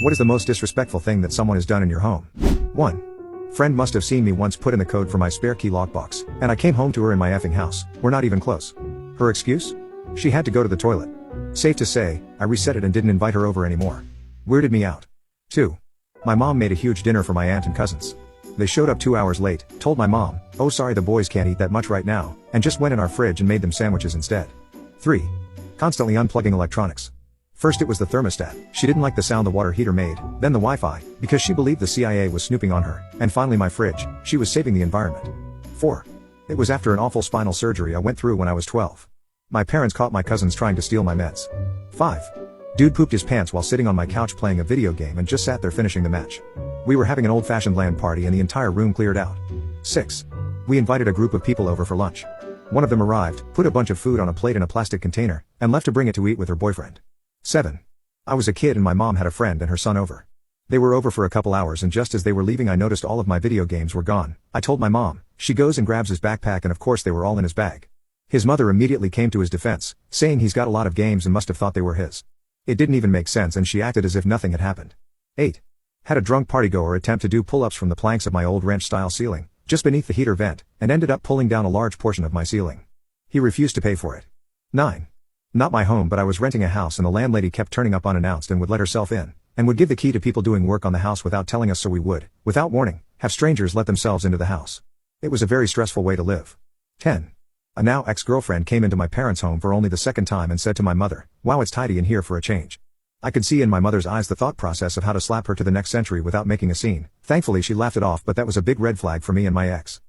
What is the most disrespectful thing that someone has done in your home? 1. Friend must have seen me once put in the code for my spare key lockbox, and I came home to her in my effing house. We're not even close. Her excuse? She had to go to the toilet. Safe to say, I reset it and didn't invite her over anymore. Weirded me out. 2. My mom made a huge dinner for my aunt and cousins. They showed up 2 hours late, told my mom, "Oh sorry, the boys can't eat that much right now," and just went in our fridge and made them sandwiches instead. 3. Constantly unplugging electronics. First it was the thermostat. She didn't like the sound the water heater made, then the Wi-Fi, because she believed the CIA was snooping on her, and finally my fridge. She was saving the environment. 4. It was after an awful spinal surgery I went through when I was 12. My parents caught my cousins trying to steal my meds. 5. Dude pooped his pants while sitting on my couch playing a video game and just sat there finishing the match. We were having an old-fashioned LAN party and the entire room cleared out. 6. We invited a group of people over for lunch. One of them arrived, put a bunch of food on a plate in a plastic container, and left to bring it to eat with her boyfriend. 7. I was a kid and my mom had a friend and her son over. They were over for a couple hours and just as they were leaving I noticed all of my video games were gone. I told my mom. She goes and grabs his backpack and of course they were all in his bag. His mother immediately came to his defense, saying he's got a lot of games and must have thought they were his. It didn't even make sense and she acted as if nothing had happened. 8. Had a drunk partygoer attempt to do pull-ups from the planks of my old ranch-style ceiling, just beneath the heater vent, and ended up pulling down a large portion of my ceiling. He refused to pay for it. 9. Not my home but I was renting a house and the landlady kept turning up unannounced and would let herself in, and would give the key to people doing work on the house without telling us so we would, without warning, have strangers let themselves into the house. It was a very stressful way to live. 10. A now ex-girlfriend came into my parents' home for only the second time and said to my mother, "Wow, it's tidy in here for a change." I could see in my mother's eyes the thought process of how to slap her to the next century without making a scene. Thankfully she laughed it off but that was a big red flag for me and my ex.